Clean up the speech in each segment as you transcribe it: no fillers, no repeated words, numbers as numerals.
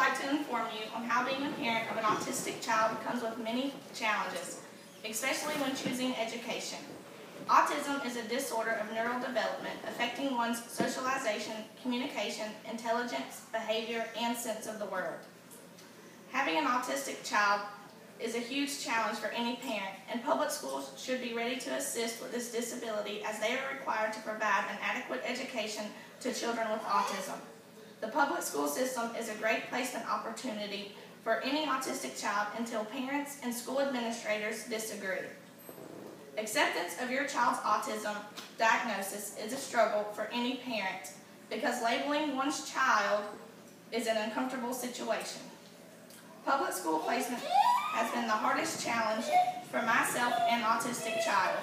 like to inform you on how being a parent of an autistic child comes with many challenges, especially when choosing education. Autism is a disorder of neural development affecting one's socialization, communication, intelligence, behavior, and sense of the world. Having an autistic child is a huge challenge for any parent, and public schools should be ready to assist with this disability as they are required to provide an adequate education to children with autism. The public school system is a great placement opportunity for any autistic child until parents and school administrators disagree. Acceptance of your child's autism diagnosis is a struggle for any parent because labeling one's child is an uncomfortable situation. Public school placement has been the hardest challenge for myself and autistic child.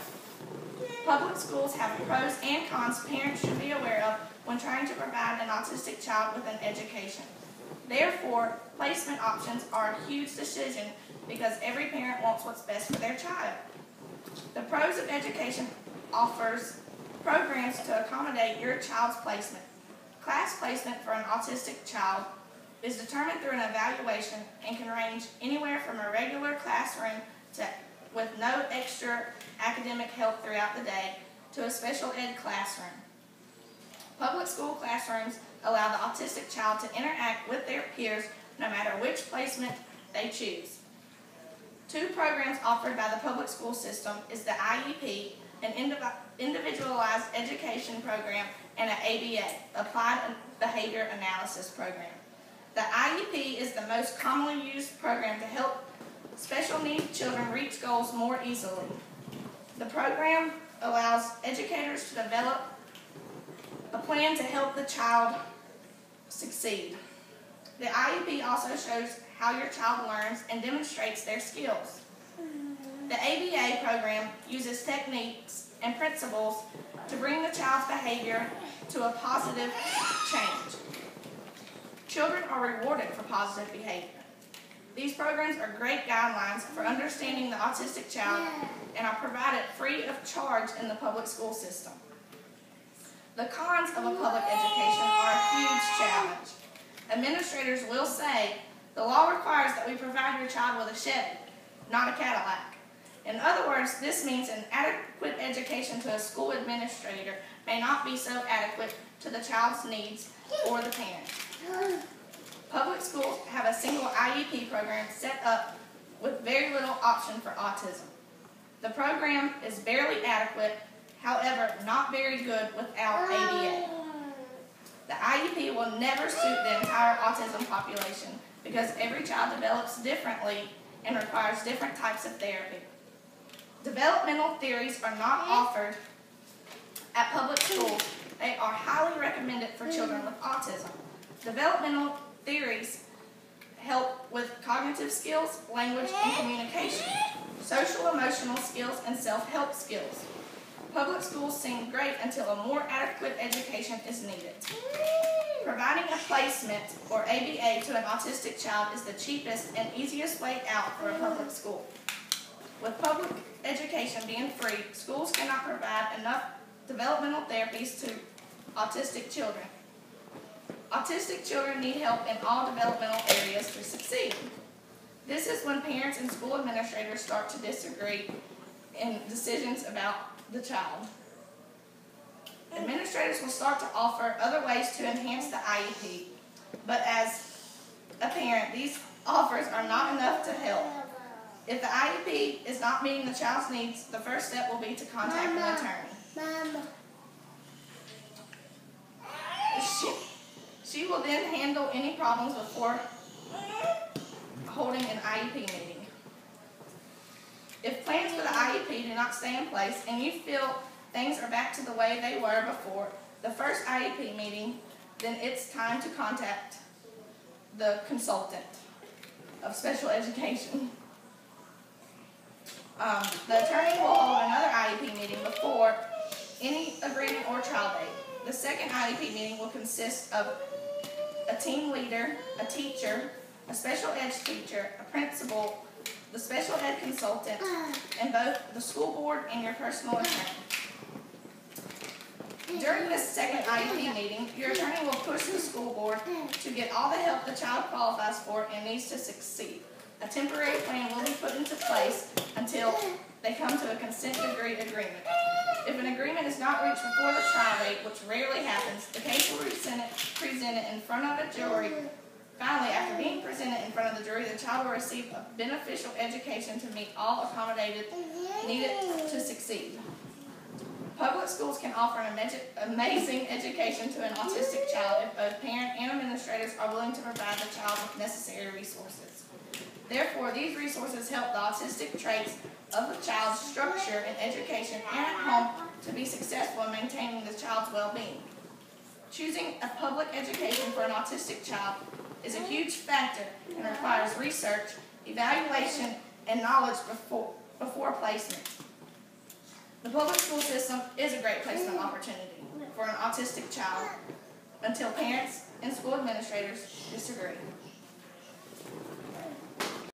Public schools have pros and cons parents should be aware of when trying to provide an autistic child with an education. Therefore, placement options are a huge decision because every parent wants what's best for their child. The Pros of Education offers programs to accommodate your child's placement. Class placement for an autistic child is determined through an evaluation and can range anywhere from a regular classroom with no extra academic help throughout the day to a special ed classroom. Public school classrooms allow the autistic child to interact with their peers no matter which placement they choose. Two programs offered by the public school system is the IEP, an individualized education program, and an ABA, Applied Behavior Analysis program. The IEP is the most commonly used program to help special needs children reach goals more easily. The program allows educators to develop a plan to help the child succeed. The IEP also shows how your child learns and demonstrates their skills. The ABA program uses techniques and principles to bring the child's behavior to a positive change. Children are rewarded for positive behavior. These programs are great guidelines for understanding the autistic child and are provided free of charge in the public school system. The cons of a public education are a huge challenge. Administrators will say, the law requires that we provide your child with a Chevy, not a Cadillac. In other words, this means an adequate education to a school administrator may not be so adequate to the child's needs or the parent. Public schools have a single IEP program set up with very little option for autism. The program is barely adequate, however, not very good without ABA. The IEP will never suit the entire autism population because every child develops differently and requires different types of therapy. Developmental theories are not offered at public schools. They are highly recommended for children with autism. Developmental theories help with cognitive skills, language, and communication, social emotional skills, and self-help skills. Public schools seem great until a more adequate education is needed. Providing a placement, or ABA, to an autistic child is the cheapest and easiest way out for a public school. With public education being free, schools cannot provide enough developmental therapies to autistic children. Autistic children need help in all developmental areas to succeed. This is when parents and school administrators start to disagree in decisions about the child. Administrators will start to offer other ways to enhance the IEP, but as a parent, these offers are not enough to help. If the IEP is not meeting the child's needs, the first step will be to contact an attorney. She will then handle any problems before holding an IEP meeting. If plans for the IEP do not stay in place and you feel things are back to the way they were before the first IEP meeting, then it's time to contact the consultant of special education. The attorney will hold another IEP meeting before any agreement or trial date. The second IEP meeting will consist of a team leader, a teacher, a special ed teacher, a principal, the special ed consultant, and both the school board and your personal attorney. During this second IEP meeting, your attorney will push the school board to get all the help the child qualifies for and needs to succeed. A temporary plan will be put into place until they come to a consent decree agreement. If an agreement is not reached before the trial date, which rarely happens, the case will be presented in front of a jury. Finally, after being presented in front of the jury, the child will receive a beneficial education to meet all accommodated needed to succeed. Public schools can offer an amazing education to an autistic child if both parent and administrators are willing to provide the child with necessary resources. Therefore, these resources help the autistic traits of the child's structure in education and at home to be successful in maintaining the child's well-being. Choosing a public education for an autistic child is a huge factor and requires research, evaluation, and knowledge before placement. The public school system is a great placement opportunity for an autistic child until parents and school administrators disagree.